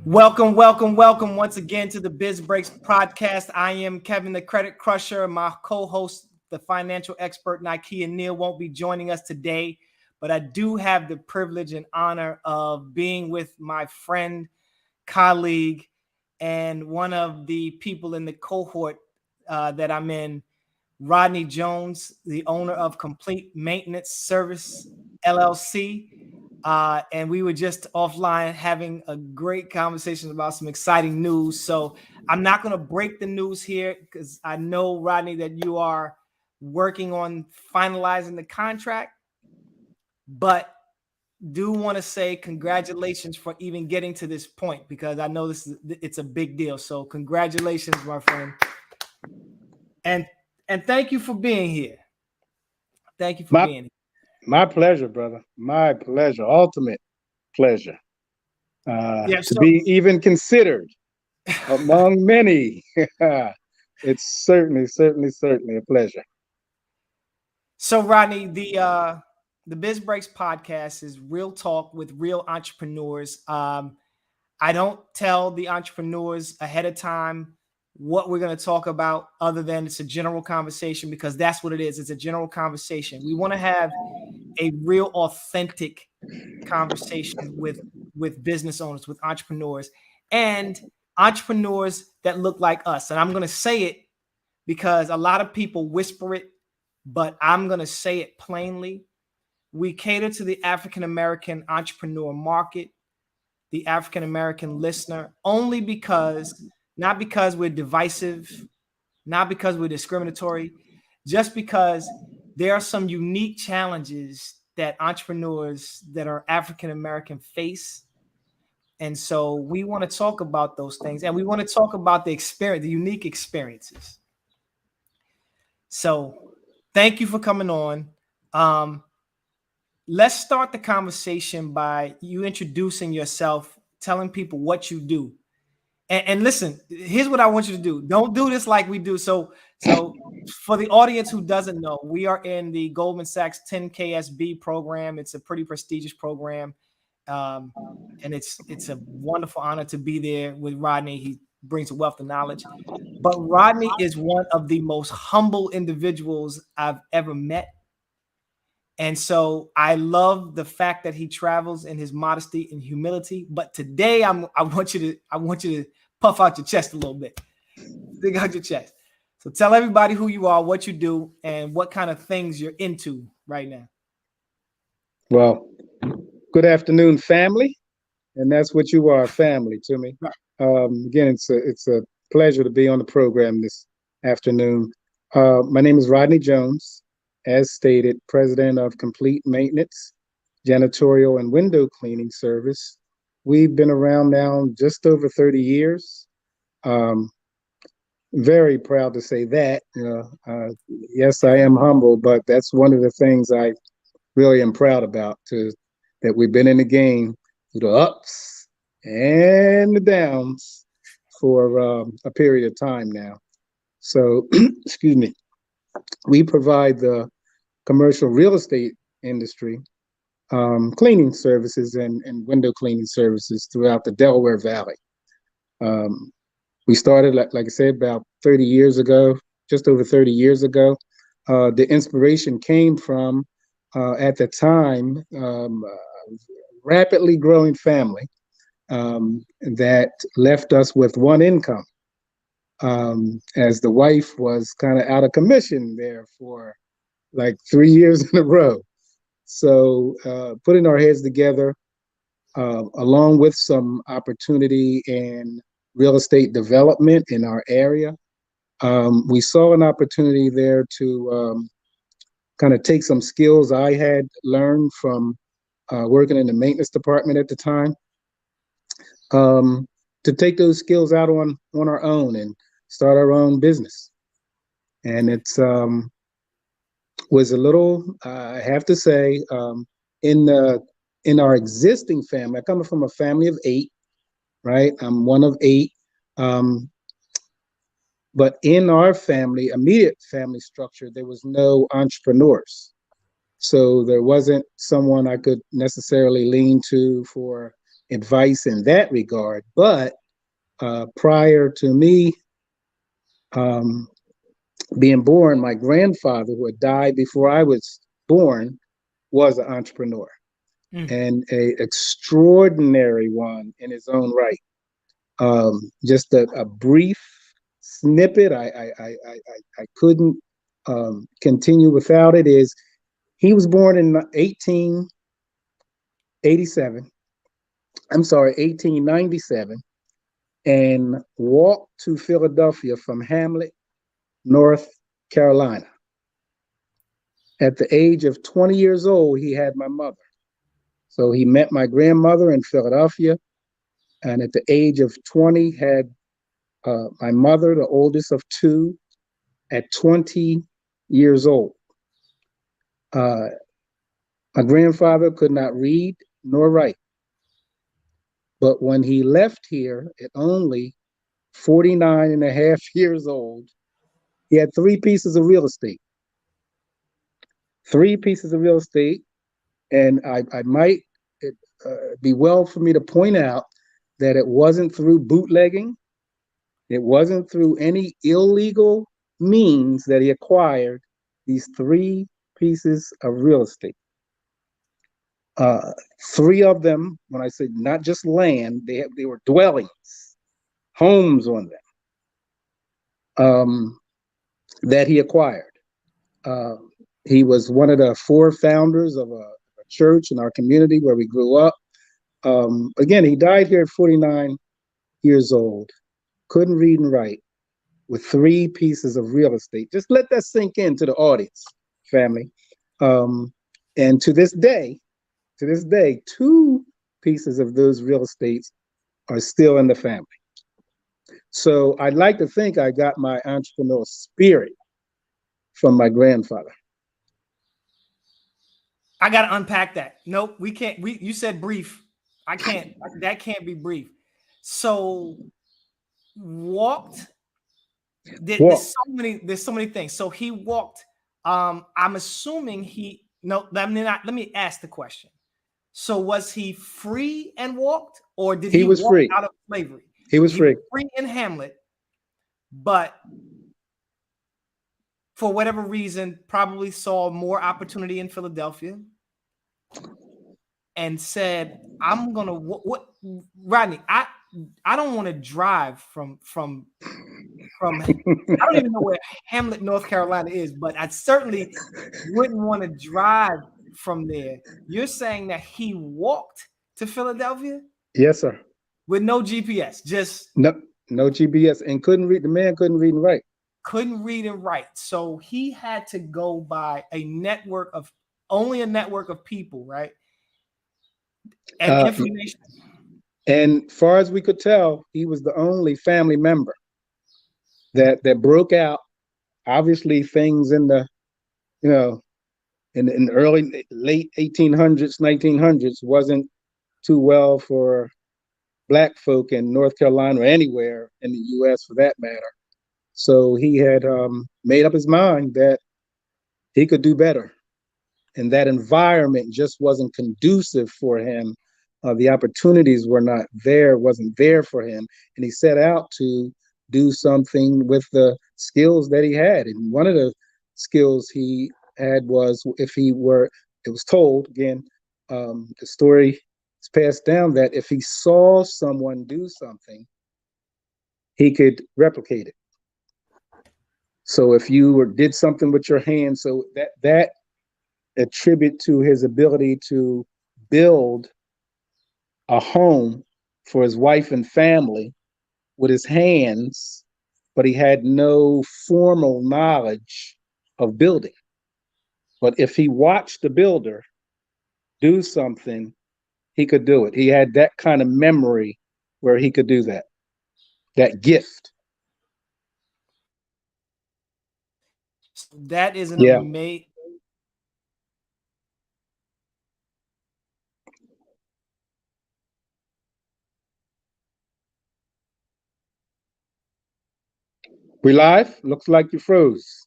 Welcome once again to the Biz Breaks Podcast. I am Kevin, the Credit Crusher. My co-host, the financial expert, Nike and Neil, won't be joining us today, but I do have the privilege and honor of being with my friend, colleague, and one of the people in the cohort that I'm in, Rodney Jones, the owner of Complete Maintenance Service, LLC. And we were just offline having a great conversation about some exciting news. So I'm not going to break the news here because I know, Rodney, that you are working on finalizing the contract, but do want to say congratulations for even getting to this point, because I know it's a big deal. So congratulations, my friend. And thank you for being here. Thank you for being here. My pleasure, brother. My pleasure. Ultimate pleasure. To be even considered among many. It's certainly a pleasure. So, Rodney, the Biz Breaks podcast is real talk with real entrepreneurs. I don't tell the entrepreneurs ahead of time what we're going to talk about, other than it's a general conversation, because that's what it is. It's a general conversation. We want to have a real authentic conversation with business owners, with entrepreneurs, and entrepreneurs that look like us. And I'm going to say it because a lot of people whisper it, but I'm going to say it plainly. We cater to the African-American entrepreneur market, the African-American listener, only because, not because we're divisive, not because we're discriminatory, just because there are some unique challenges that entrepreneurs that are African-American face. And so we want to talk about those things, and we want to talk about the experience, the unique experiences. So thank you for coming on. Let's start the conversation by you introducing yourself, telling people what you do. And listen, here's what I want you to do. Don't do this like we do. So for the audience who doesn't know, we are in the Goldman Sachs 10KSB program. It's a pretty prestigious program. And it's a wonderful honor to be there with Rodney. He brings a wealth of knowledge. But Rodney is one of the most humble individuals I've ever met. And so I love the fact that he travels in his modesty and humility. But today I want you to puff out your chest a little bit. Dig out your chest. So tell everybody who you are, what you do, and what kind of things you're into right now. Well, good afternoon, family. And that's what you are, family to me. Again, it's a pleasure to be on the program this afternoon. My name is Rodney Jones. As stated, president of Complete Maintenance, Janitorial and Window Cleaning Service. We've been around now just over 30 years. Very proud to say that. Yes, I am humble, but that's one of the things I really am proud about, that we've been in the game through the ups and the downs for a period of time now. So, excuse me. We provide the commercial real estate industry cleaning services and window cleaning services throughout the Delaware Valley. We started, like I said, about 30 years ago, just over 30 years ago. The inspiration came from, at the time, rapidly growing family that left us with one income. As the wife was kind of out of commission there for like 3 years in a row. So putting our heads together, along with some opportunity in real estate development in our area, we saw an opportunity there to kind of take some skills I had learned from working in the maintenance department at the time, to take those skills out on our own and start our own business. And it's was a little, I have to say, in our existing family. I come from a family of 8, right? I'm one of 8. But in our family, immediate family structure, there was no entrepreneurs. So there wasn't someone I could necessarily lean to for advice in that regard. But prior to me um, being born, my grandfather, who had died before I was born, was an entrepreneur Mm. and a extraordinary one in his own right. Just a brief snippet. I couldn't continue without it. Is he was born in 1887. I'm sorry, 1897, and walked to Philadelphia from Hamlet, North Carolina. At the age of 20 years old, he had my mother. So he met my grandmother in Philadelphia, and at the age of 20, had my mother, the oldest of two, at 20 years old. Uh, my grandfather could not read nor write, but when he left here at only 49 and a half years old, he had three pieces of real estate. Three pieces of real estate. And I might be well for me to point out that it wasn't through bootlegging, it wasn't through any illegal means that he acquired these three pieces of real estate. Uh, Three of them, when I say not just land, they were dwellings, homes on them, that he acquired. Uh, he was one of the four founders of a church in our community where we grew up. Again, he died here at 49 years old, couldn't read and write, with three pieces of real estate. Just let that sink into the audience, family. And to this day, two pieces of those real estates are still in the family. So I'd like to think I got my entrepreneurial spirit from my grandfather. I got to unpack that. Nope, we can't. You said brief. I can't. That can't be brief. So walked. There's so many. There's so many things. So he walked. I'm assuming he. No, let me ask the question. So was he free and walked, or did he was walk free. out of slavery? He was free. Free in Hamlet, but for whatever reason, probably saw more opportunity in Philadelphia and said, "I'm gonna what Rodney. I don't want to drive from. I don't even know where Hamlet, North Carolina is, but I certainly wouldn't want to drive from there." You're saying that he walked to Philadelphia? Yes, sir. With no GPS, just no GPS, and couldn't read. The man couldn't read and write. Couldn't read and write. So he had to go by only a network of people, right? And information. And far as we could tell, he was the only family member that broke out. Obviously, things in the in the early late 1800s, 1900s wasn't too well for Black folk in North Carolina or anywhere in the U.S. for that matter. So he had made up his mind that he could do better, and that environment just wasn't conducive for him. The opportunities wasn't there for him, and he set out to do something with the skills that he had. And one of the skills he had was, it was told again, the story is passed down, that if he saw someone do something, he could replicate it. So if you did something with your hands, so that attribute to his ability to build a home for his wife and family with his hands, but he had no formal knowledge of building. But if he watched the builder do something, he could do it. He had that kind of memory where he could do that gift. That is an Yeah. amazing. We live? Looks like you froze.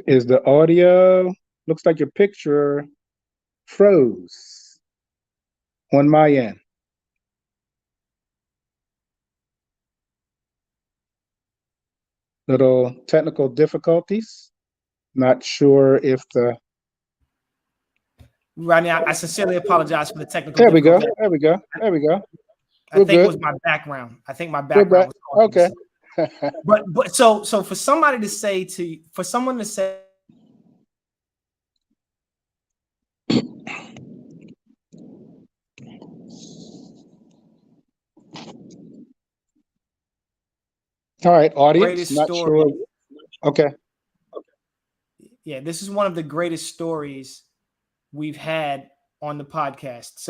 Is the audio? Looks like your picture froze on my end. Little technical difficulties. Not sure if the. Rodney, I sincerely apologize for the technical There we go. difficulty. There we go. There we go. I We're think it good. was my background. I think my We're background back. was causing Okay. this. But so for somebody to say for someone to say All right, audience. greatest Not story. sure. Okay. Yeah, this is one of the greatest stories we've had on the podcast.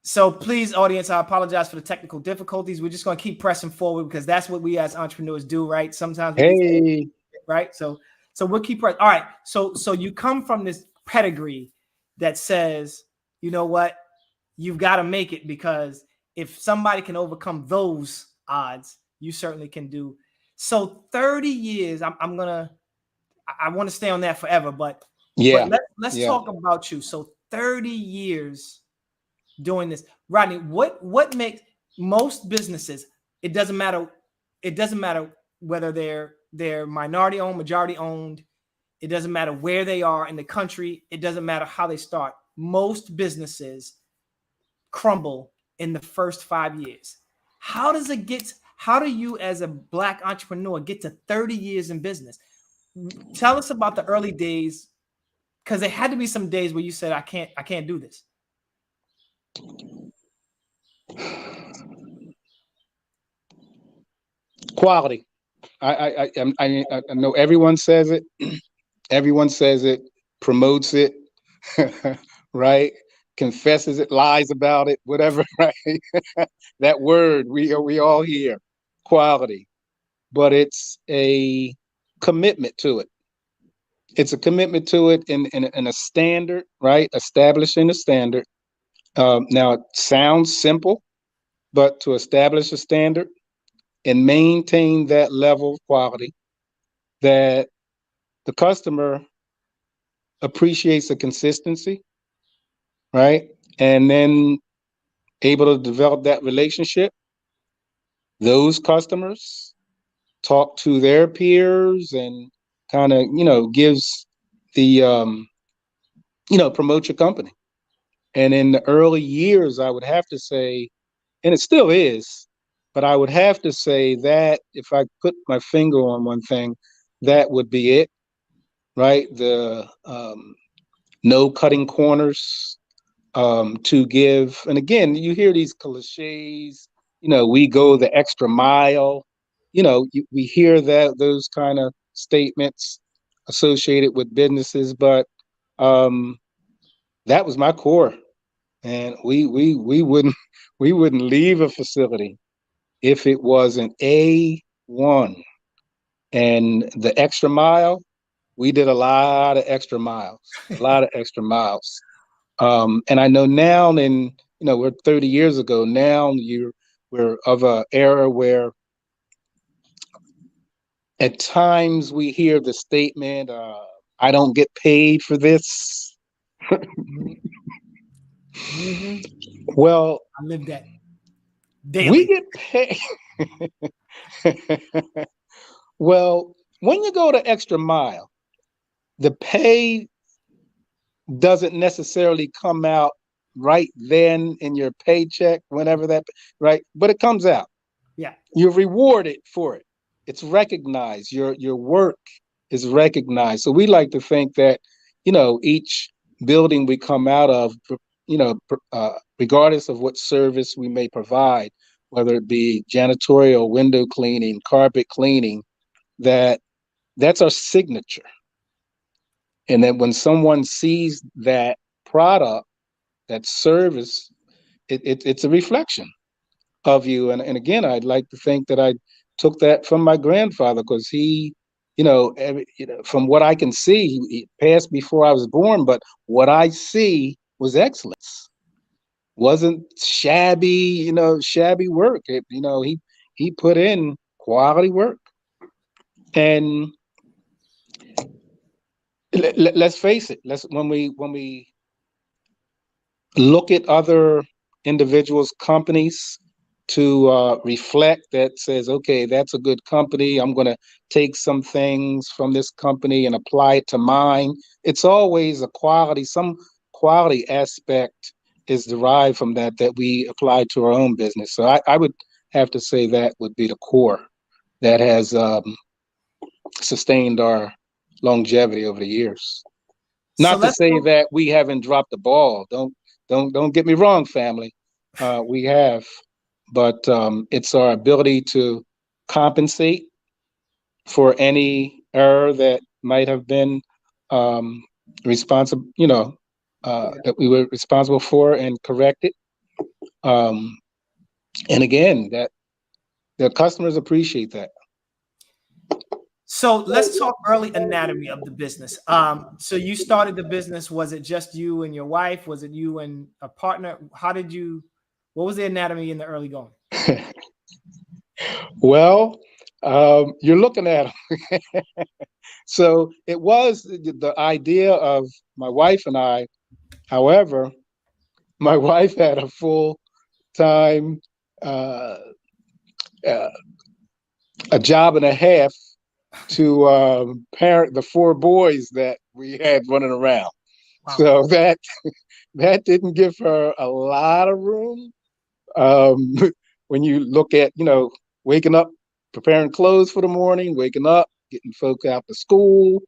So please, audience, I apologize for the technical difficulties. We're just going to keep pressing forward because that's what we as entrepreneurs do, right? Sometimes we Hey. right? So we'll keep pressing. All right. So you come from this pedigree that says, you know what, you've got to make it, because if somebody can overcome those odds, you certainly can do. So 30 years, I want to stay on that forever, but let's talk about you. So 30 years doing this. Rodney, what makes most businesses, it doesn't matter whether they're minority owned, majority owned, it doesn't matter where they are in the country, it doesn't matter how they start. Most businesses crumble in the first 5 years. How do you as a Black entrepreneur get to 30 years in business? Tell us about the early days, because there had to be some days where you said, I can't do this. Quality. I know everyone says it. Everyone says it, promotes it, right? Confesses it, lies about it, whatever, right? That word we all hear, quality, but it's a commitment to it. It's a commitment to it in a standard, right? Establishing a standard. Now it sounds simple, but to establish a standard and maintain that level of quality that the customer appreciates the consistency, right? And then able to develop that relationship. Those customers talk to their peers and kind of, gives the, promote your company. And in the early years, I would have to say, and it still is, but I would have to say that if I put my finger on one thing, that would be it, right? The no cutting corners, to give. And again, you hear these cliches, we go the extra mile. We hear those kind of statements associated with businesses, but that was my core. And we wouldn't leave a facility if it wasn't A1. And the extra mile, we did a lot of extra miles, and I know now, we're 30 years ago. Now we're of an era where at times we hear the statement, I don't get paid for this. Mm-hmm. Well, I live that daily. we get paid. Well, when you go the extra mile, the pay doesn't necessarily come out right then in your paycheck, whenever that, right? But it comes out. Yeah. You're rewarded for it. It's recognized. Your work is recognized. So we like to think that, each building we come out of, regardless of what service we may provide, whether it be janitorial, window cleaning, carpet cleaning, that's our signature. And then when someone sees that product, that service, it's a reflection of you. And again, I'd like to think that I took that from my grandfather, because he, from what I can see, he passed before I was born, but what I see was excellence. Wasn't shabby, shabby work. He put in quality work. And let's face it. Let's when we look at other individuals, companies to reflect that says, okay, that's a good company. I'm going to take some things from this company and apply it to mine. It's always a quality, some quality aspect is derived from that we apply to our own business. So I would have to say that would be the core that has sustained our longevity over the years. So Not to let's say go. that we haven't dropped the ball. Don't get me wrong, family. We have, but it's our ability to compensate for any error that might have been responsible. Yeah. That we were responsible for and correct it. Um, and again, that the customers appreciate that. So let's talk early anatomy of the business. So you started the business. Was it just you and your wife? Was it you and a partner? How did you? What was the anatomy in the early going? Well, you're looking at them. So it was the idea of my wife and I. However, my wife had a full time, uh, uh, a job and a half to parent the four boys that we had running around. Wow. So that didn't give her a lot of room. Um, when you look at, waking up, preparing clothes for the morning, waking up, getting folk out to school.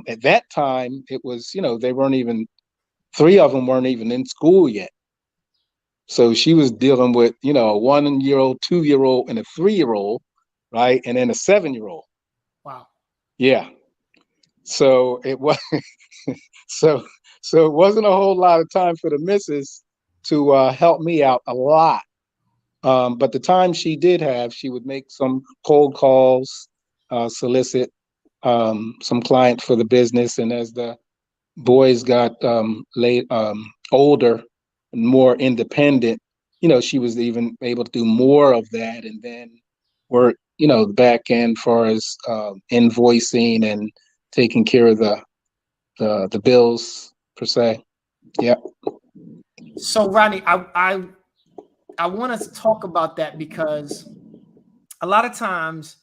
At that time, it was, they weren't even, three of them weren't even in school yet. So she was dealing with, a 1 year old, 2 year old, and a 3 year old, right? And then a 7 year old. Wow. Yeah. So it was so so it wasn't a whole lot of time for the missus to help me out a lot. But the time she did have, she would make some cold calls, solicit some clients for the business. And as the boys got older and more independent, she was even able to do more of that. And then work, the back end for as invoicing and taking care of the bills per se. Yeah. So Rodney, I want to talk about that because a lot of times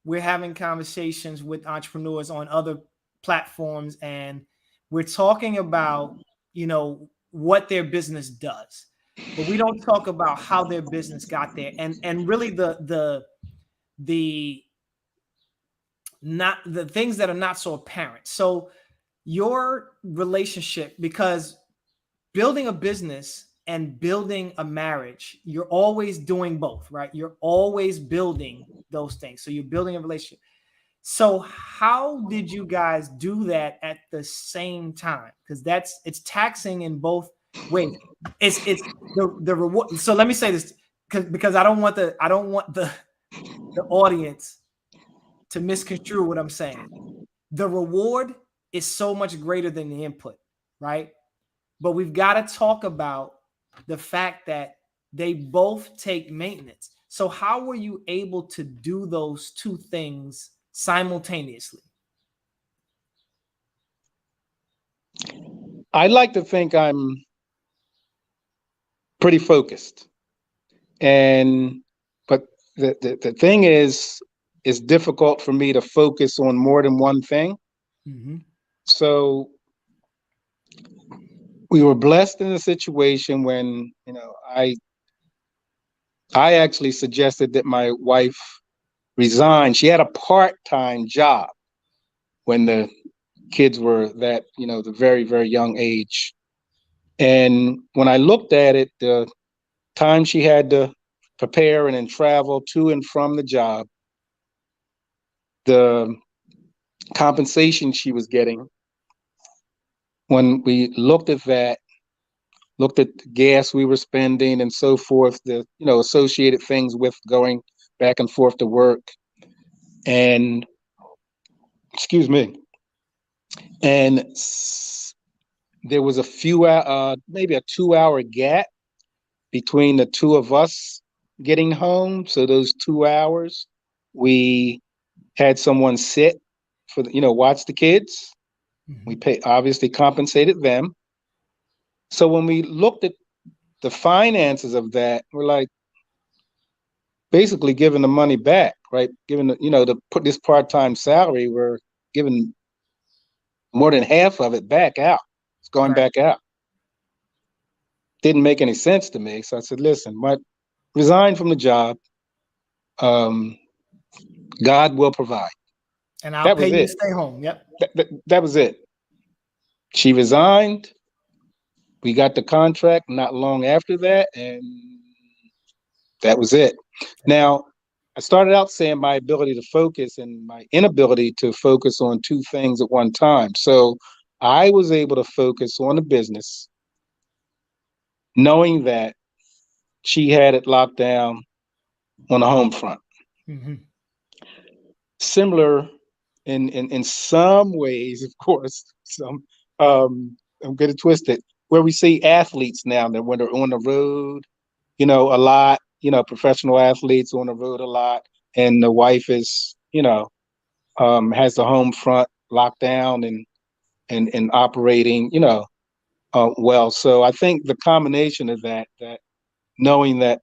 we're having conversations with entrepreneurs on other platforms and we're talking about, what their business does. But we don't talk about how their business got there and really the not the things that are not so apparent. So your relationship, because building a business and building a marriage, you're always doing both, right? You're always building those things. So you're building a relationship. So how did you guys do that at the same time? Because it's taxing in both ways. It's the reward. So let me say this because I don't want the audience to misconstrue what I'm saying. The reward is so much greater than the input, right? But we've got to talk about the fact that they both take maintenance. So how were you able to do those two things simultaneously? I like to think I'm pretty focused. And but the thing is, it's difficult for me to focus on more than one thing. Mm-hmm. So we were blessed in a situation when, I actually suggested that my wife resign. She had a part-time job when the kids were that, the very, very young age. And when I looked at it, the time she had to prepare and then travel to and from the job, the compensation she was getting, when we looked at that, looked at the gas we were spending and so forth, the associated things with going back and forth to work, and excuse me, and there was a few maybe a 2 hour gap between the two of us getting home. So those 2 hours, we had someone sit for watch the kids, We obviously compensated them. So when we looked at the finances of that, we're like basically giving the money back, right? Giving to put this part-time salary, we're giving more than half of it back out. It's going back out. Didn't make any sense to me. So I said, listen, resign from the job. God will provide. And I'll pay you to stay home. Yep. That was it. She resigned. We got the contract not long after that, and that was it. Now, I started out saying my ability to focus and my inability to focus on two things at one time. So I was able to focus on the business, knowing that she had it locked down on the home front. Similar in some ways, of course, some I'm going to twist it, where we see athletes now that when they're on the road, a lot, professional athletes on the road a lot, and the wife is, has the home front locked down and operating, well. So I think the combination of that knowing that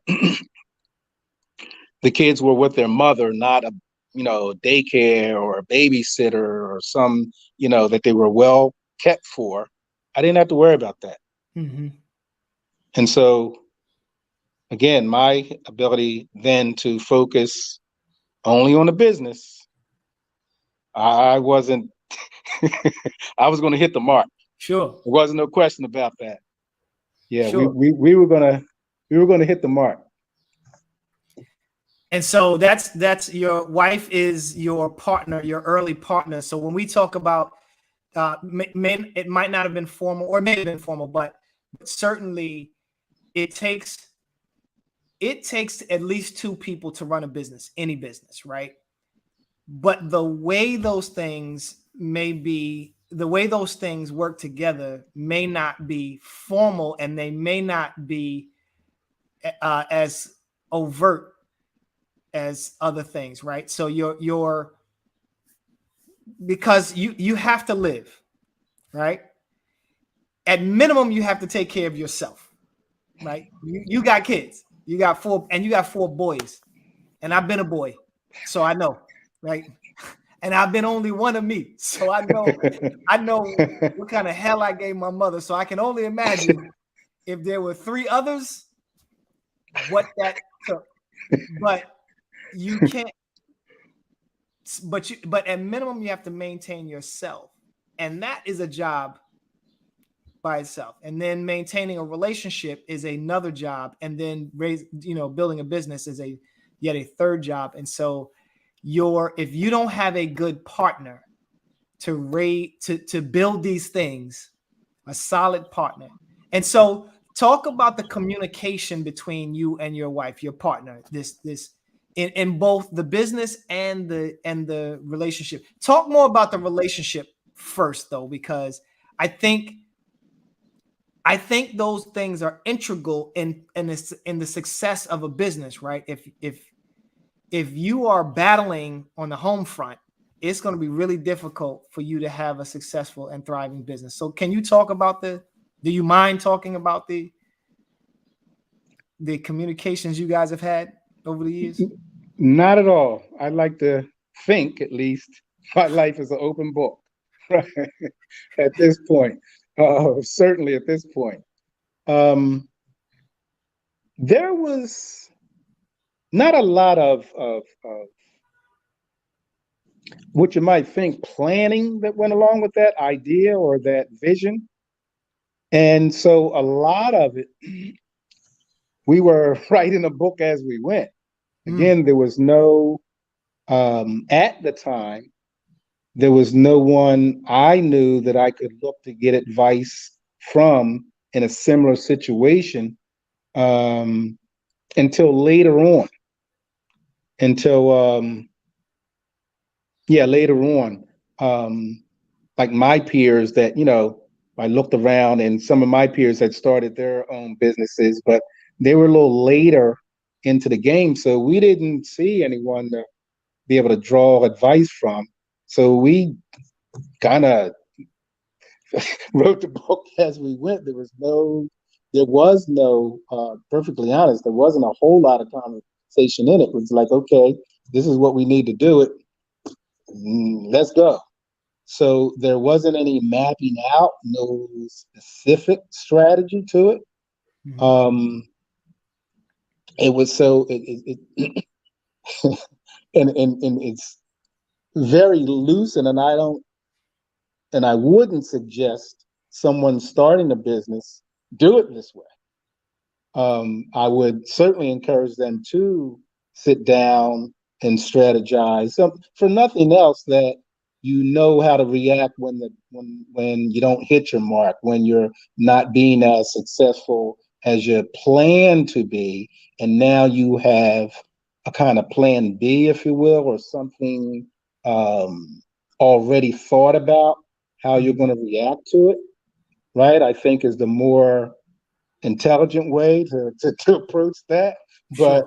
the kids were with their mother, not a daycare or a babysitter or some, that they were well kept for, I didn't have to worry about that. And so, again, my ability then to focus only on the business, I wasn't, I was going to hit the mark. Sure. There wasn't no question about that. Yeah, sure. we were going to hit the mark. And so that's your wife is your partner, your early partner. So when we talk about it might not have been formal, or it may have been formal, but certainly it takes at least two people to run a business, any business, right? But the way those things work together may not be formal, and they may not be as overt as other things, right? So you're because you have to live, right? At minimum, you have to take care of yourself, right? You got kids, you got four boys, and I've been a boy, so I know, right? And I've been only one of me, so I know what kind of hell I gave my mother. So I can only imagine if there were three others, what that took. But you can't. But at minimum, you have to maintain yourself, and that is a job by itself. And then maintaining a relationship is another job, and then building a business is yet a third job. And so if you don't have a good partner to build these things, a solid partner. And so talk about the communication between you and your wife, your partner, this in both the business and the relationship. Talk more about the relationship first, though, because I think those things are integral in the success of a business, right? If you are battling on the home front, it's going to be really difficult for you to have a successful and thriving business. So can you talk about do you mind talking about the communications you guys have had over the years? Not at all. I'd like to think, at least, my life is an open book, right? At this point, certainly at this point. There was not a lot of what you might think planning that went along with that idea or that vision. And so a lot of it, we were writing a book as we went. Again, there was no, at the time, there was no one I knew that I could look to get advice from in a similar situation until later on. Later on, like my peers that, I looked around and some of my peers had started their own businesses, but they were a little later into the game. So we didn't see anyone to be able to draw advice from. So we kind of wrote the book as we went. There was no, perfectly honest, there wasn't a whole lot of conversation in it. It was like, okay, this is what we need to do it. Let's go. So there wasn't any mapping out, no specific strategy to it. Mhm. Um, it was so it and it's very loose, and I wouldn't suggest someone starting a business do it this way. I would certainly encourage them to sit down and strategize. So for nothing else, that you know how to react when you don't hit your mark, when you're not being as successful as you plan to be, and now you have a kind of plan B, if you will, or something um, already thought about how you're Mhm. going to react to it. Right? I think is the more intelligent way to approach that. But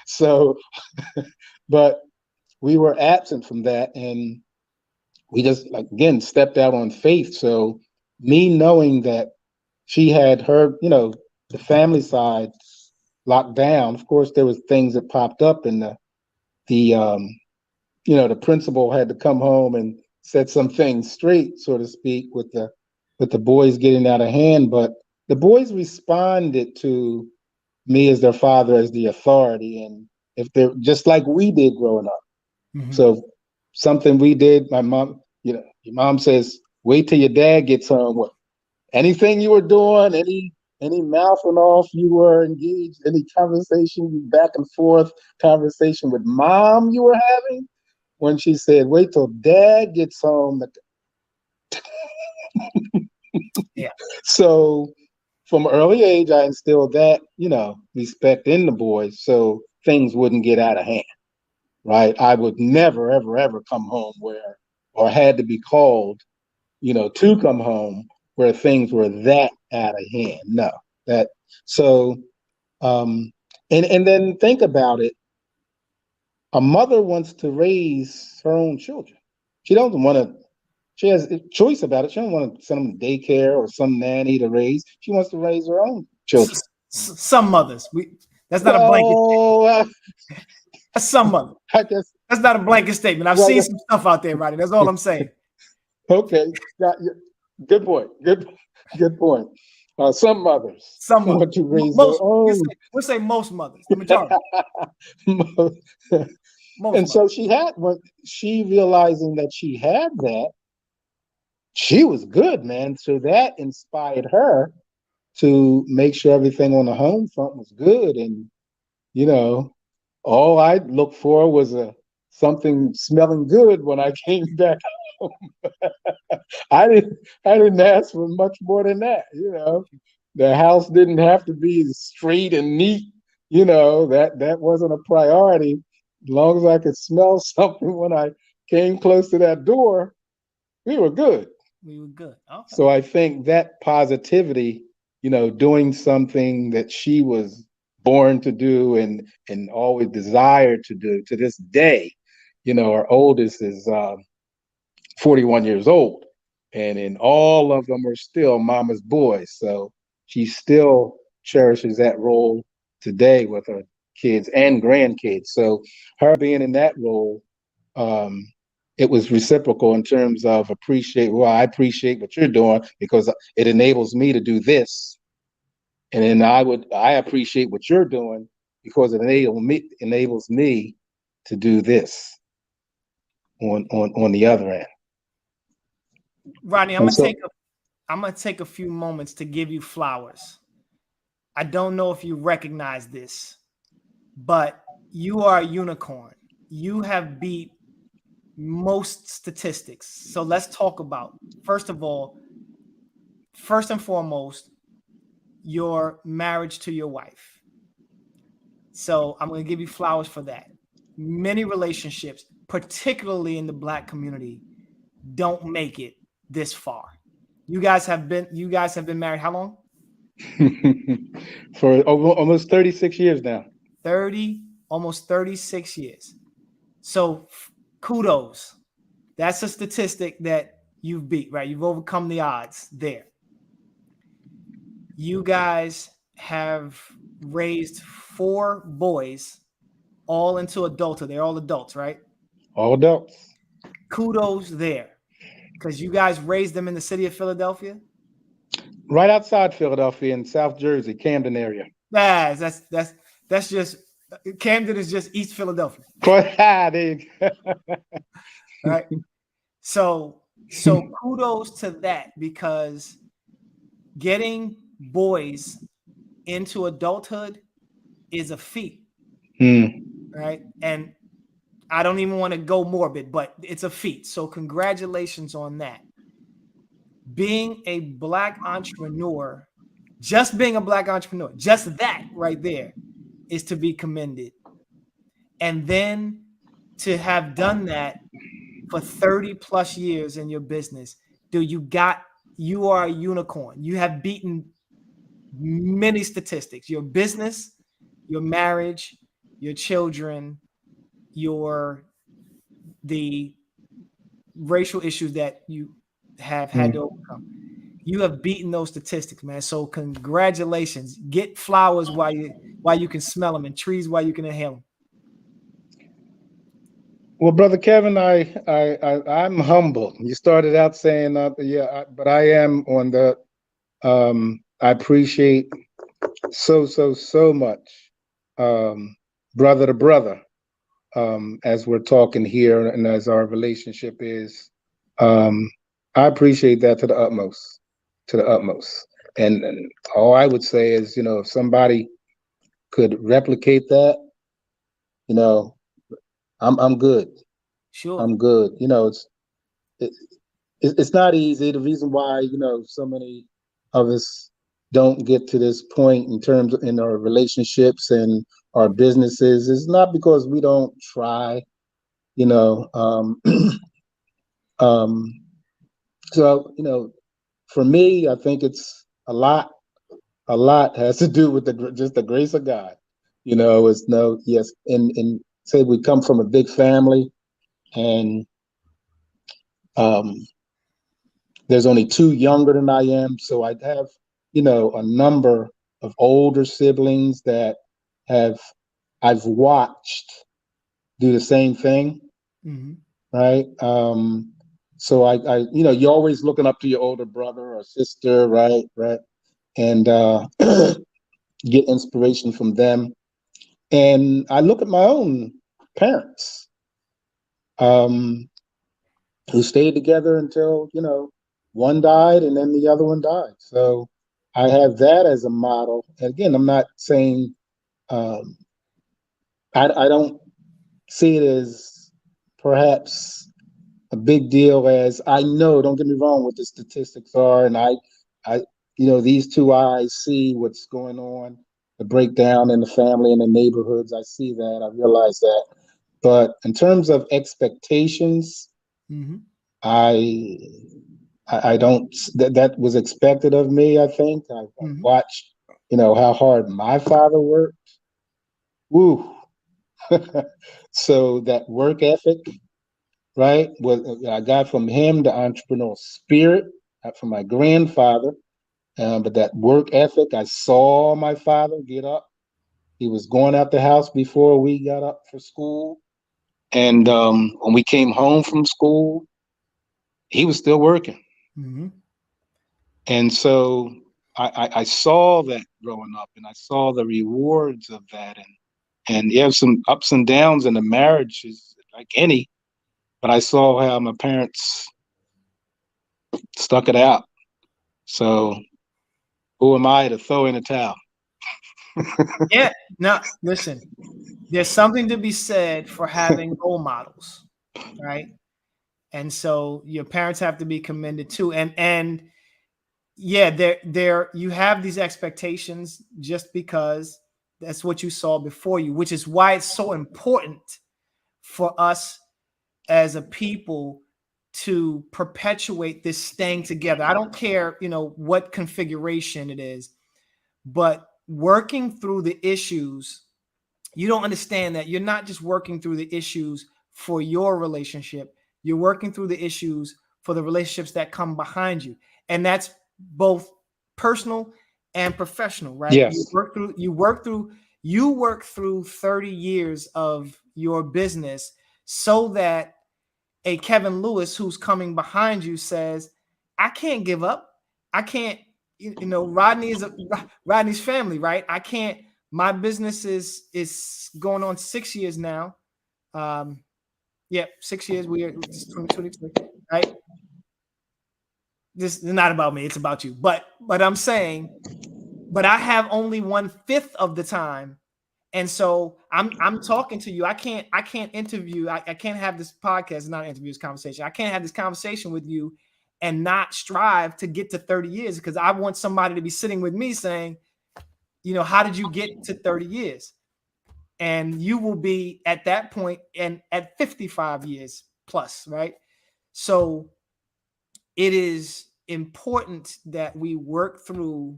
Sure. so, but we were absent from that, and we just, like, again, stepped out on faith. So me knowing that she had her, the family side locked down. Of course, there was things that popped up, and the principal had to come home and set some things straight, so to speak, with the boys getting out of hand. But the boys responded to me as their father, as the authority, and if they're just like we did growing up. Mhm. So something we did, my mom, your mom says, wait till your dad gets home. What anything you were doing, any mouthing off you were engaged, any conversation back and forth conversation with mom you were having, when she said, wait till dad gets home. Yeah. So from an early age, I instilled that, respect in the boys so things wouldn't get out of hand, right? I would never, ever, ever come home or had to be called, to come home where things were that out of hand. No, that, so, um, and then think about it. A mother wants to raise her own children. She doesn't want to, she has a choice about it. She don't want to send them to daycare or some nanny to raise. She wants to raise her own children. Some mothers. That's not a blanket statement. Well, That's some mothers. I guess, That's not a blanket statement. I've seen well, some stuff out there, Rodney. That's all I'm saying. okay. Good point. Good point. Some mothers Some mothers. want to raise their Most own. we'll say most mothers, the majority. Most And mothers. so when she realizing that she had that, she was good, man. So that inspired her to make sure everything on the home front was good. And, you know, all I looked for was something smelling good when I came back home. I didn't I didn't ask for much more than that. The house didn't have to be straight and neat, that wasn't a priority. As long as I could smell something when I came close to that door, we were good. We were good. Okay. So I think that positivity, doing something that she was born to do and always desired to do to this day. Our oldest is 41 years old, and in all of them are still mama's boys. So she still cherishes that role today with her kids and grandkids. So her being in that role, um, it was reciprocal in terms of I appreciate what you're doing because it enables me to do this. And then I appreciate what you're doing because it enables me to do this on the other end. Rodney, And so I'm gonna take a few moments to give you flowers. I don't know if you recognize this, but you are a unicorn. You have beat most statistics. So let's talk about, first of all, first and foremost, your marriage to your wife. So I'm going to give you flowers for that. Many relationships, particularly in the Black community, don't make it this far. You guys have been married how long? for almost 36 years now. 30, almost 36 years. So kudos. That's a statistic that you've beat, right? You've overcome the odds there. You guys have raised 4 boys all into adulthood. They're all adults, right? All adults. Kudos there, because you guys raised them in the city of Philadelphia. Right outside Philadelphia in South Jersey, Camden area. That's just Camden is just East Philadelphia. There you go. Right. So kudos to that, because getting boys into adulthood is a feat. Right. And I don't even want to go morbid, but it's a feat. So congratulations on that. Being a Black entrepreneur, just being a Black entrepreneur, just that right there is to be commended. And then to have done that for 30 plus years in your business, dude, you are a unicorn. You have beaten many statistics: your business, your marriage, your children, the racial issues that you have had to overcome. You have beaten those statistics, man. So congratulations. Get flowers while you can smell them, and trees while you can inhale them. Well, brother Kevin, I'm humble. You started out saying, but I am on the. I appreciate so much, brother to brother, as we're talking here and as our relationship is. I appreciate that to the utmost, And all I would say is, if somebody could replicate that, I'm good. Sure. I'm good. It's not easy. The reason why, so many of us don't get to this point in our relationships and our businesses is not because we don't try, so, for me, I think it's a lot has to do with just the grace of God. Yes. And say we come from a big family, and there's only 2 younger than I am. So I have, a number of older siblings that I've watched do the same thing. Mm-hmm. Right. So I, you're always looking up to your older brother or sister. Right. And get inspiration from them. And I look at my own parents, who stayed together until, one died and then the other one died. So I have that as a model. And again, I'm not saying, I don't see it as perhaps a big deal, as I know, don't get me wrong, what the statistics are. And I, these 2 eyes see what's going on, the breakdown in the family and the neighborhoods. I see that, I realize that. But in terms of expectations, Mm-hmm. I don't, that was expected of me. I think I watched, how hard my father worked. Woo. So that work ethic, right, I got from him, the entrepreneurial spirit, from my grandfather. But that work ethic, I saw my father get up. He was going out the house before we got up for school. And when we came home from school, he was still working. Mm-hmm. And so I saw that growing up, and I saw the rewards of that. And you have some ups and downs in the marriage, is like any, but I saw how my parents stuck it out. So who am I to throw in a towel? Yeah. Now, listen, there's something to be said for having role models, right? And so your parents have to be commended too. And yeah, there you have these expectations just because that's what you saw before you, which is why it's so important for us as a people to perpetuate this staying together. I don't care, what configuration it is, but working through the issues. You don't understand that you're not just working through the issues for your relationship. You're working through the issues for the relationships that come behind you. And that's both personal and professional, right? Yes. You work through 30 years of your business so that a Kevin Lewis who's coming behind you says, I can't give up. I can't, Rodney's family, right? I can't, my business is going on 6 years now. 6 years. We are 2023, right? This is not about me, it's about you. But I'm saying, but I have only 1/5 of the time. And so I'm talking to you. I can't interview. I can't have this podcast, not interview, this conversation. I can't have this conversation with you and not strive to get to 30 years, because I want somebody to be sitting with me saying, how did you get to 30 years? And you will be at that point and at 55 years plus, right? So it is important that we work through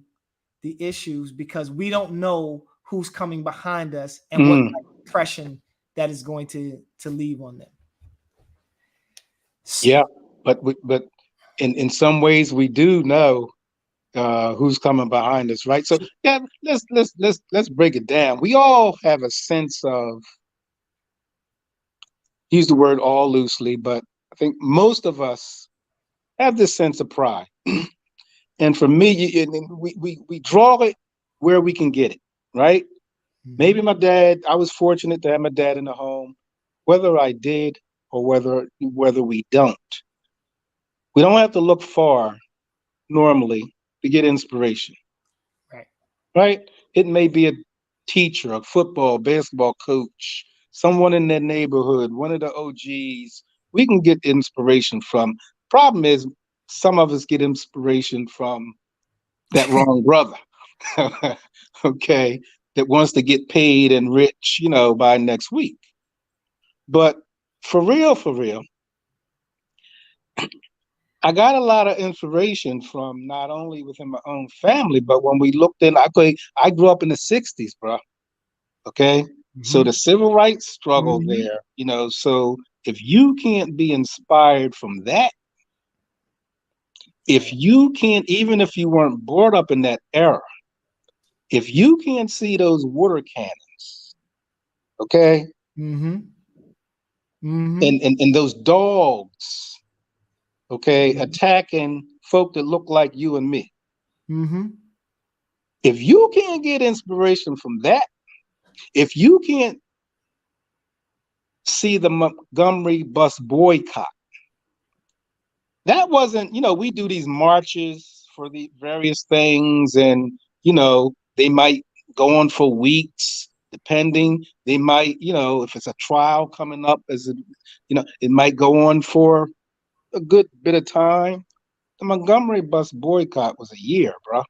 the issues, because we don't know who's coming behind us and what kind of impression that is going to leave on them. Yeah, but in some ways we do know who's coming behind us, right? So yeah, let's break it down. We all have a sense of, use the word all loosely, but I think most of us have this sense of pride. And for me, we draw it where we can get it, right? Mm-hmm. Maybe my dad, I was fortunate to have my dad in the home, whether I did or whether we don't. We don't have to look far normally to get inspiration. Right? It may be a teacher, a football, basketball coach, someone in their neighborhood, one of the OGs. We can get inspiration from. Problem is, some of us get inspiration from that wrong brother, okay, that wants to get paid and rich, by next week. But for real, I got a lot of inspiration from not only within my own family, but when we looked in, I grew up in the 60s, bro. Okay. Mm-hmm. So the civil rights struggle there, so if you can't be inspired from that, if you can't, even if you weren't brought up in that era, if you can't see those water cannons, okay, and those dogs, okay, attacking folk that look like you and me. If you can't get inspiration from that, if you can't see the Montgomery bus boycott, that wasn't, we do these marches for the various things, and, they might go on for weeks, depending. They might, if it's a trial coming up, it might go on for a good bit of time. The Montgomery bus boycott was a year, bro.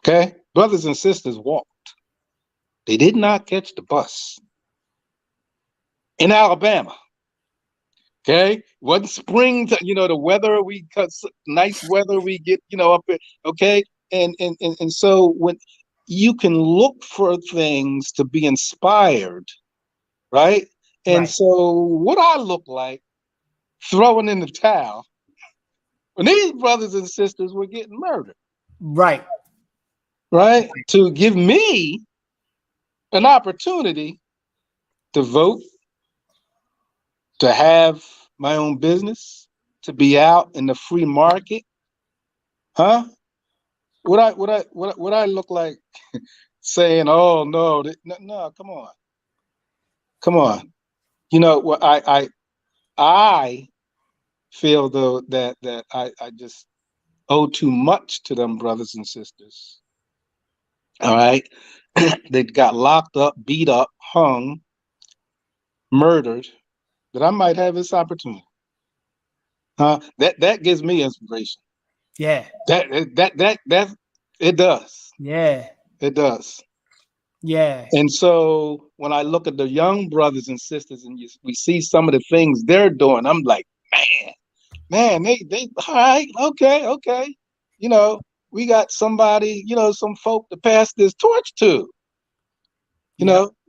Okay? Brothers and sisters walked. They did not catch the bus. In Alabama. Okay? Wasn't spring, the weather, we got nice weather we get, up here. Okay? And so when you can look for things to be inspired, right? And so what I look like throwing in the towel when these brothers and sisters were getting murdered. Right? To give me an opportunity to vote, to have my own business, to be out in the free market. Huh? What I look like saying, oh no, no, come on. What I feel though that I just owe too much to them brothers and sisters. All right. They got locked up, beat up, hung, murdered, that I might have this opportunity. That gives me inspiration. Yeah. That it does. Yeah. It does. Yeah. And so when I look at the young brothers and sisters and we see some of the things they're doing, I'm like, man, they all right, okay. We got somebody, some folk to pass this torch to.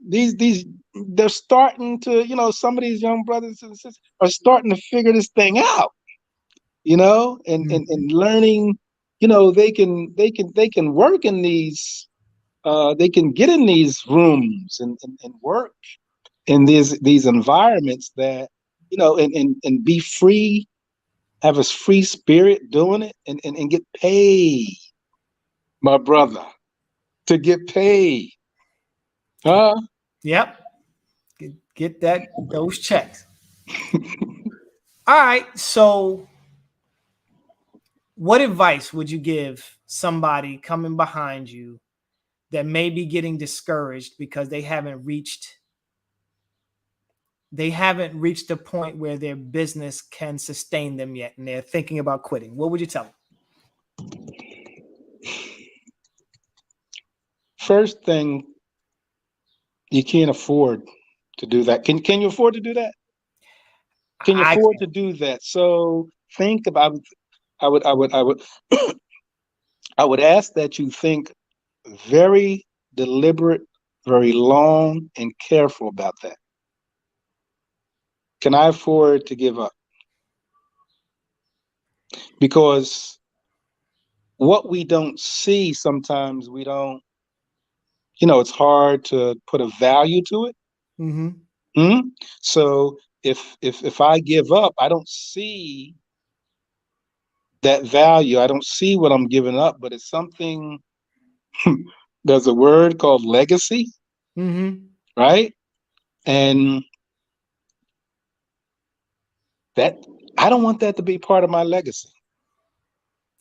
These they're starting to, some of these young brothers and sisters are starting to figure this thing out. and learning, they can work in these, they can get in these rooms and work in these environments that, and be free, have a free spirit doing it, and get paid, my brother, to get paid. Huh? Yep. Get those checks. All right. So, what advice would you give somebody coming behind you that may be getting discouraged because they haven't reached a point where their business can sustain them yet, and they're thinking about quitting? What would you tell them? First thing, you can't afford to do that. Can you afford to do that? Can you I afford to do that? So think about. I would I would ask that you think very deliberate, very long, and careful about that. Can I afford to give up? Because what we don't see, sometimes we don't, it's hard to put a value to it. Mm-hmm. Hmm? So if I give up, I don't see that value. I don't see what I'm giving up, but it's something. There's a word called legacy, Mm-hmm. right? And that, I don't want that to be part of my legacy.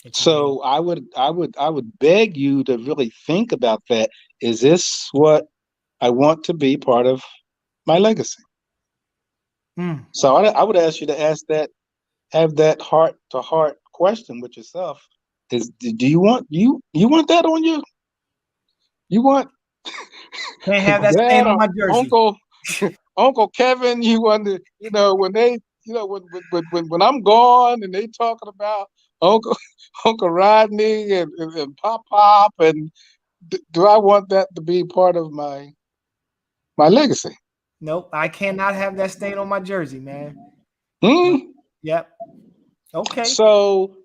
It's very. So I would beg you to really think about that. Is this what I want to be part of my legacy? Mm. So I would ask you to have that heart to heart question with yourself. Do you want that on you want Can't have that stain dad on or my jersey. Uncle Kevin, you want to, when they, when I'm gone and they talking about Uncle Uncle Rodney and Pop, and do I want that to be part of my legacy? Nope, I cannot have that stain on my jersey, man. Nope. Hmm? Yep. Okay. So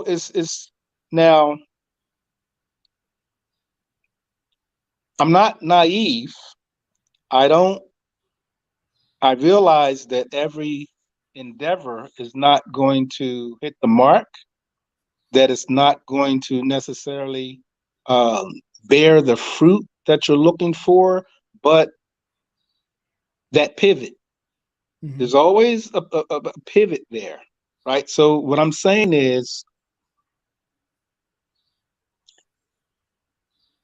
it's now, I'm not naive. I don't I realize that every endeavor is not going to hit the mark, that it's not going to necessarily um, bear the fruit that you're looking for, but that pivot, Mm-hmm. there's always a pivot there, right? So what I'm saying is,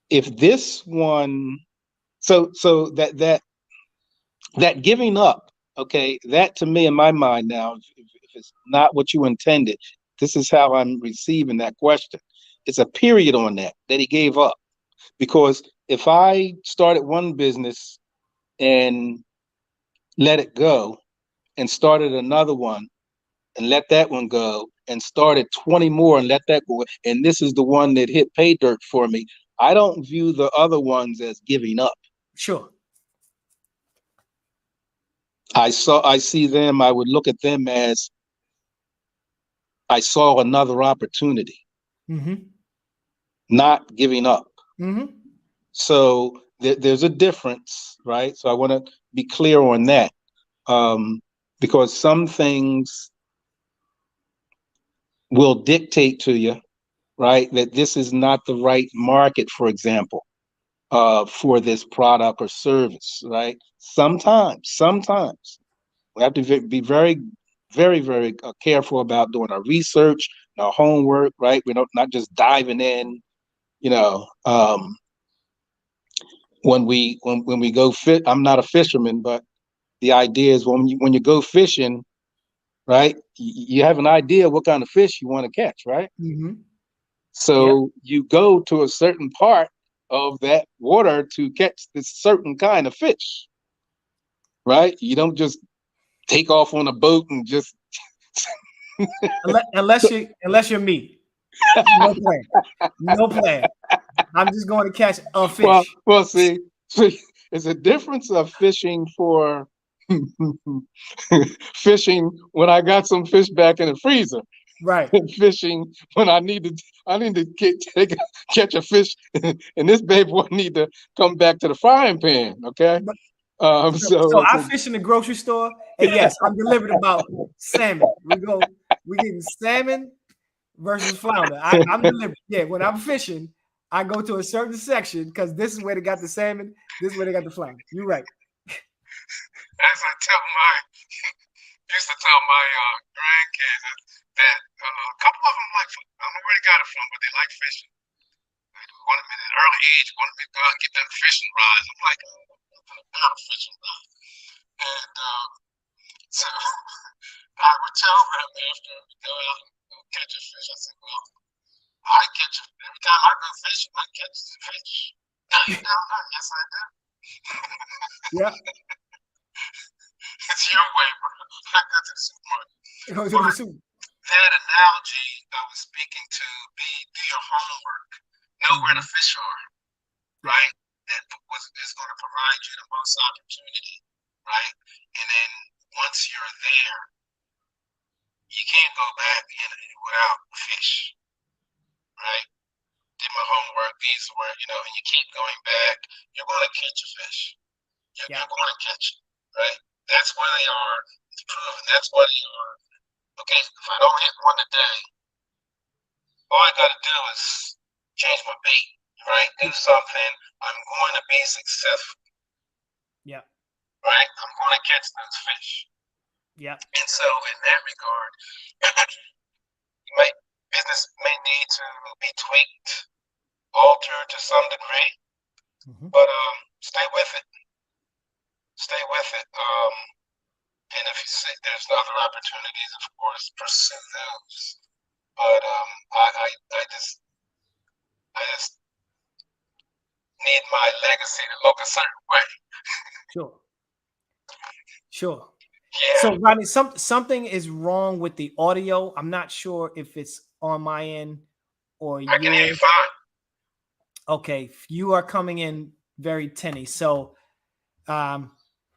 if this one, so that giving up, okay, that to me, in my mind now, if it's not what you intended, this is how I'm receiving that question. It's a period on that he gave up. Because if I started one business and let it go, and started another one and let that one go, and started 20 more and let that go, and this is the one that hit pay dirt for me, I don't view the other ones as giving up. Sure. I see them, I would look at them as, I saw another opportunity, Mm-hmm. not giving up. Mm-hmm. So there's a difference, right? So I want to be clear on that, um, because some things will dictate to you, right, that this is not the right market, for example, for this product or service, right? Sometimes we have to be very, very, very careful about doing our research, our homework, right? We're not just diving in, you know. When we go fit, I'm not a fisherman, but the idea is, when you go fishing, right? You have an idea what kind of fish you want to catch, right? Mm-hmm. Yep. So you go to a certain part of that water to catch this certain kind of fish, right? You don't just take off on a boat and just. Unless you're me. No plan. No plan. I'm just going to catch a well, fish. well, see, it's a difference of fishing for fishing when I got some fish back in the freezer. Right. fishing when I need to catch a fish, and this baby boy need to come back to the frying pan. Okay, So I fish in the grocery store, and yes, I'm delivered about salmon. We getting salmon versus flounder. I'm delivered. Yeah, when I'm fishing, I go to a certain section because this is where they got the salmon. This is where they got the flounder. You're right. As I used to tell my grandkids that a couple of them like, I don't know where they got it from, but they like fishing. They wanted me at an early age, wanted me to go out and get them fishing rods. I'm like, I'm not a fishing rod. And so I would tell them after we go out and go catch a fish, I said, well, every time I go fishing, I catch the fish. No, you don't know. Yes, I do. Yeah. It's your way, bro. I go to the supermarket. Go to the soup. That analogy I was speaking to be do your homework. Know where the fish are, right? That is going to provide you the most opportunity, right? And then once you're there, you can't go back in without fish, right? Did my homework, these were, and you keep going back, you're going to catch a fish. You're going to catch it, right? That's where they are. It's proven. That's where they are. Okay, if I don't hit one today, all I got to do is change my bait, right? Do something. I'm going to be successful. Yeah. Right? I'm going to catch those fish. Yeah. And so in that regard, business may need to be tweaked, altered to some degree, but stay with it. Stay with it. And if you see there's other opportunities, of course, pursue those. But I just need my legacy to look a certain way. Sure. Yeah. So, Rodney, something is wrong with the audio. I'm not sure if it's on my end or yours. I can hear you fine. Okay, you are coming in very tinny. So,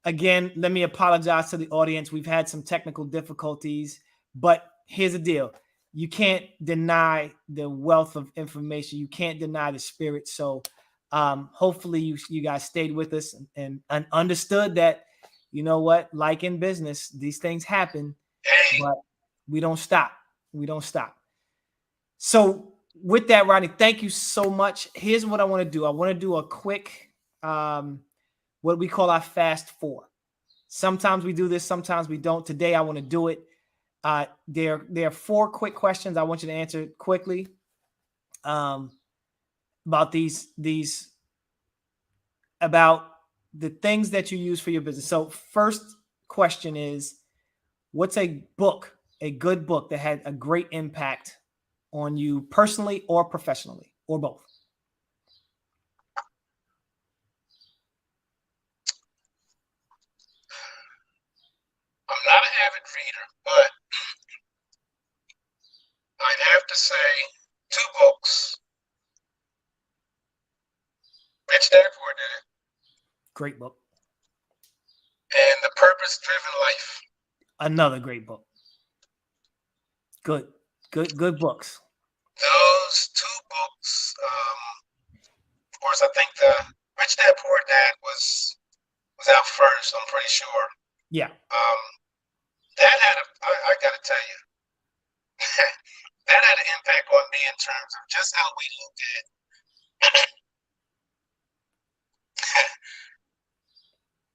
again, let me apologize to the audience. We've had some technical difficulties, but here's the deal. You can't deny the wealth of information. You can't deny the spirit. So hopefully you guys stayed with us and understood that, you know what, like in business, these things happen, but we don't stop. We don't stop. So with that, Rodney, thank you so much. Here's what I want to do. I want to do a quick, what we call our fast four. Sometimes we do this, sometimes we don't. Today, I want to do it. There are 4 quick questions I want you to answer quickly about about the things that you use for your business. So first question is, what's a good book that had a great impact on you personally or professionally or both? I'm not an avid reader, but I'd have to say 2 books. Rich Dad Poor Dad. Great book. And The Purpose-Driven Life. Another great book. Good books. Those 2 books, of course, I think the Rich Dad Poor Dad was out first, I'm pretty sure. Yeah. That had I got to tell you, that had an impact on me in terms of just how we look at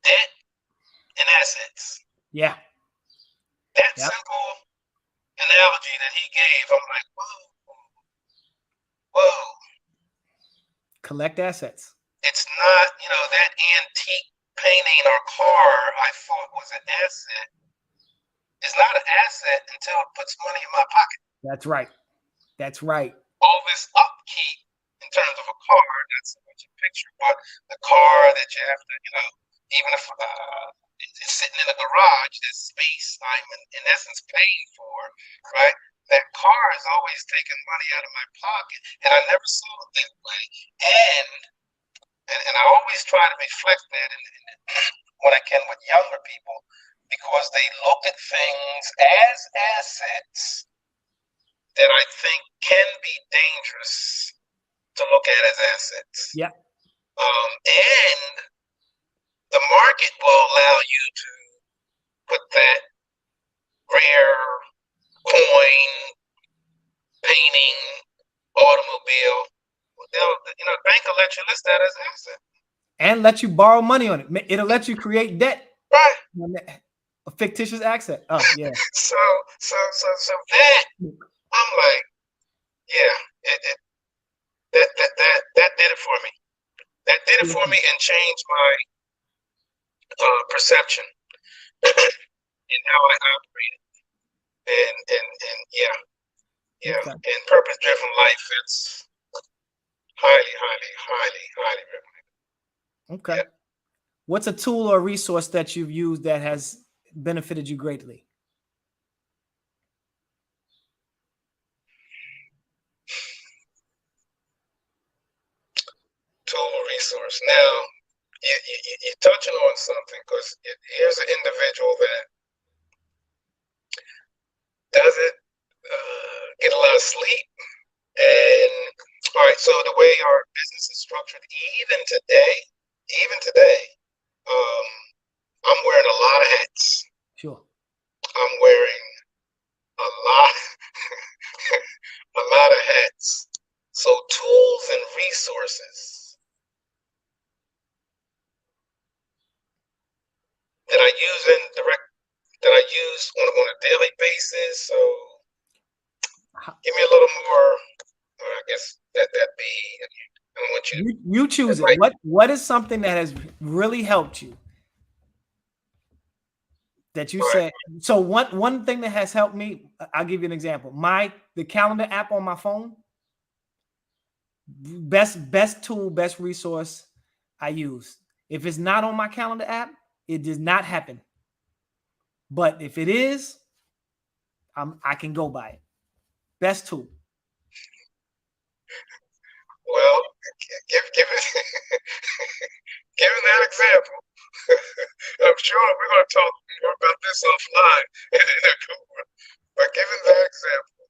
debt and assets. Yeah. That simple analogy that he gave, I'm like, whoa. Collect assets. It's not, that antique painting or car I thought was an asset. It's not an asset until it puts money in my pocket. That's right. That's right. All this upkeep in terms of a car, not so much a picture, but the car that you have to, even if it's sitting in a garage, there's space I'm in essence paying for, right? That car is always taking money out of my pocket, and I never saw it that way. And I always try to reflect that when I can with younger people, because they look at things as assets that I think can be dangerous to look at as assets. Yeah. And the market will allow you to put that rare coin, painting, automobile. The bank will let you list that as an asset. And let you borrow money on it. It'll let you create debt. Right. A fictitious asset. Oh, yeah. So that, I'm like, yeah, that did it for me. That did it for me and changed my perception in how I operated. And yeah. Okay. In purpose-driven life, it's highly recommended. Okay. Yeah. What's a tool or resource that you've used that has benefited you greatly? Tool resource. Now, you're touching on something, because here's an individual that doesn't get a lot of sleep. And all right, so the way our business is structured, even today, I'm wearing a lot of hats. Sure. I'm wearing a lot, a lot of hats. So tools and resources that I use on a daily basis. So give me a little more. I guess that be. I don't want you. You choose it. What is something that has really helped you? That you said. So one thing that has helped me, I'll give you an example. The calendar app on my phone, best tool, best resource I use. If it's not on my calendar app, it does not happen. But if it is, I can go by it. Best tool. Well, given that example, I'm sure we're going to talk more about this offline. But given that example,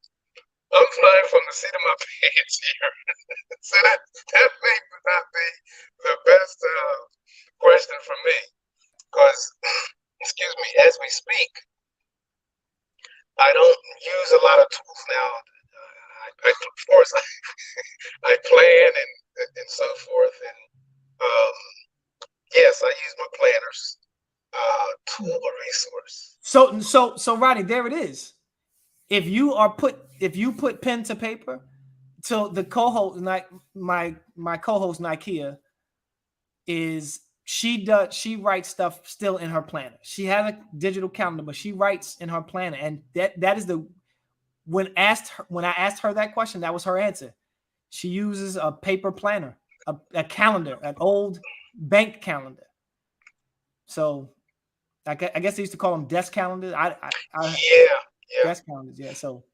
I'm flying from the seat of my pants here. So that may not be the best question for me, because, excuse me, as we speak, I don't use a lot of tools now. Of course, I plan and so forth, and yes, I use my planners, tool or resource. So Rodney, there it is. If you put pen to paper, so the co-host, my co-host Nikia, she writes stuff still in her planner. She has a digital calendar, but she writes in her planner, and that is when I asked her that question, that was her answer. She uses a paper planner, a calendar, an old bank calendar. So I guess they used to call them desk calendars. Desk calendars. Yeah. So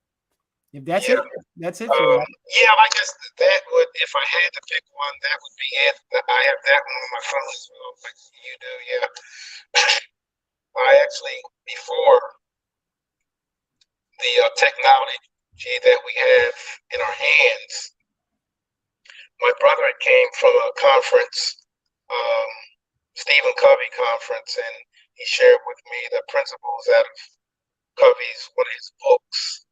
if that's it, that's it for you. Yeah, I guess that would, if I had to pick one, that would be it. I have that one on my phone as well, like you do. Yeah. I actually, before the technology that we have in our hands, my brother came from a conference, Stephen Covey conference, and he shared with me the principles out of Covey's, one of his books,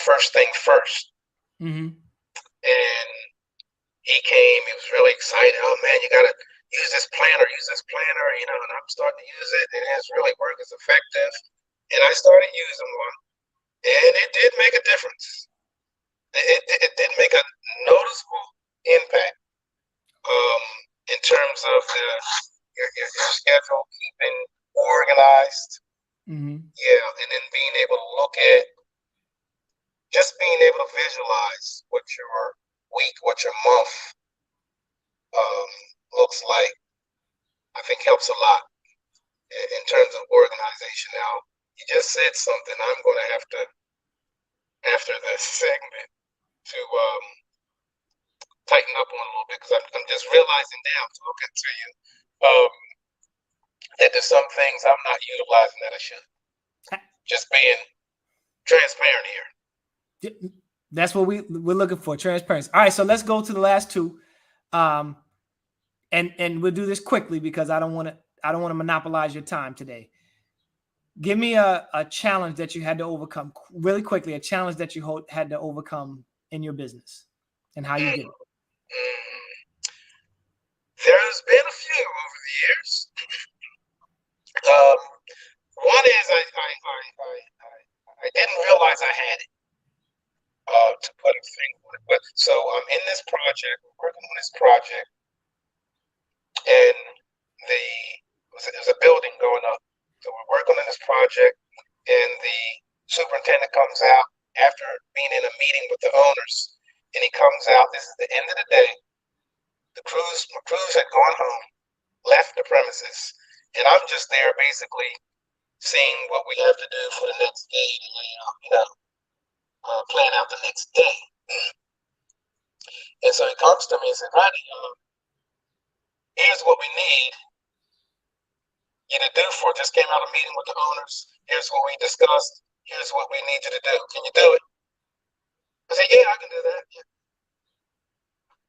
First Thing First. Mm-hmm. And he came, he was really excited. Oh man, you gotta use this planner, and I'm starting to use it, and it's really working, it's effective. And I started using one, and it did make a difference. It did make a noticeable impact in terms of your schedule, keeping organized. Mm-hmm. Yeah, and then being able to look at, just being able to visualize what your week, what your month looks like, I think helps a lot in terms of organization. Now, you just said something I'm going to have to, after this segment, to tighten up on a little bit, because I'm just realizing now, talking to you, that there's some things I'm not utilizing that I should. Just being transparent here. That's what we're looking for, transparency. All right, so let's go to the last two. And we'll do this quickly because I don't want to monopolize your time today. Give me a challenge that you had to overcome really quickly, a challenge that you had to overcome in your business and how you did it. There's been a few over the years. One is I didn't realize I had it, to put a finger on it. But so I'm in this project, working on this project, and there's a building going up. So we're working on this project, and the superintendent comes out after being in a meeting with the owners, and he comes out. This is the end of the day. My crews had gone home, left the premises, and I'm just there basically seeing what we have to do for the next day to plan out the next day. And so he comes to me and said, Rodney, here's what we need you to do for it. Just came out of a meeting with the owners. Here's what we discussed. Here's what we need you to do. Can you do it? I said, yeah, I can do that. Yeah.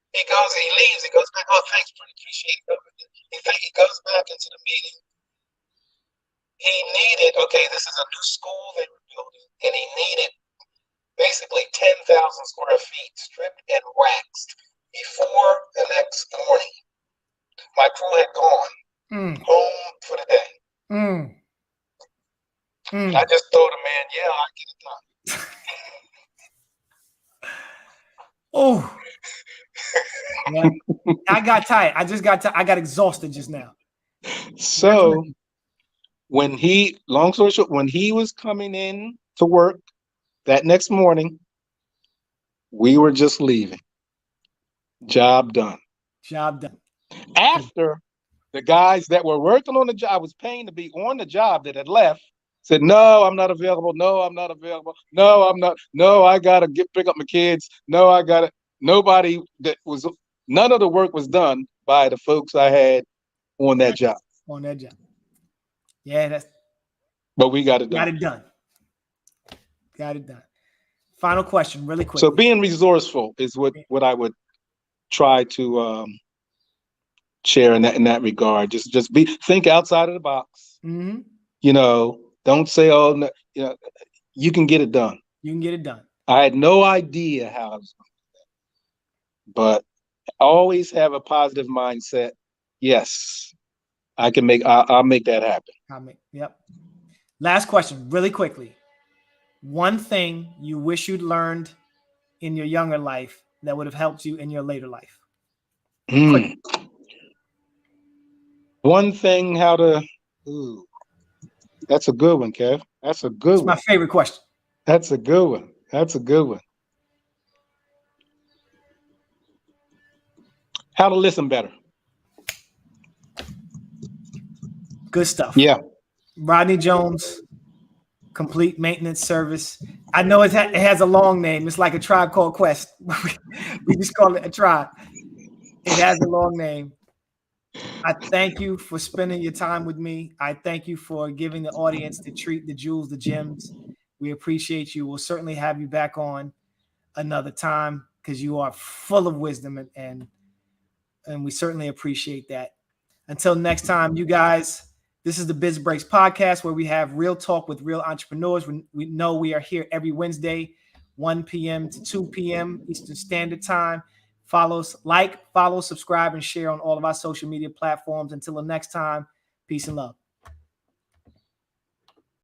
He leaves, he goes back, oh, thanks, pretty appreciate it. He goes back into the meeting. He needed, this is a new school they were building, and he needed basically 10,000 square feet stripped and waxed before the next morning. My crew had gone home for the day. I just told him, man, yeah, I get it done. Oh, yeah. I got tired. I got exhausted just now. So long story short, when he was coming in to work that next morning, we were just leaving. Job done. After the guys that were working on the job, I was paying to be on the job that had left, said, no, I'm not available. No, I'm not available. No, I'm not. No, I got to pick up my kids. No, I got to. None of the work was done by the folks I had on that job. Yeah, but we got it done. Got it done. Final question, really quick. So being resourceful is what I would try to share in that regard. Just think outside of the box. Mm-hmm. Don't say, oh, no, you can get it done. I had no idea how I was going to do that, but always have a positive mindset. Yes, I can I'll make that happen. Yep. Last question, really quickly. One thing you wish you'd learned in your younger life that would have helped you in your later life. One thing, that's a good one, Kev. That's a good one. It's my favorite question. That's a good one. How to listen better. Good stuff. Yeah. Rodney Jones, Complete Maintenance Service. I know it has a long name. It's like a Tribe Called Quest. We just call it a tribe. It has a long name. I thank you for spending your time with me. I thank you for giving the audience the treat, the jewels, the gems. We appreciate you. We'll certainly have you back on another time because you are full of wisdom and we certainly appreciate that. Until next time, you guys, this is the Biz Breaks Podcast where we have real talk with real entrepreneurs. We know we are here every Wednesday, 1 p.m. to 2 p.m. Eastern Standard Time. Follow, subscribe, and share on all of our social media platforms. Until the next time, peace and love.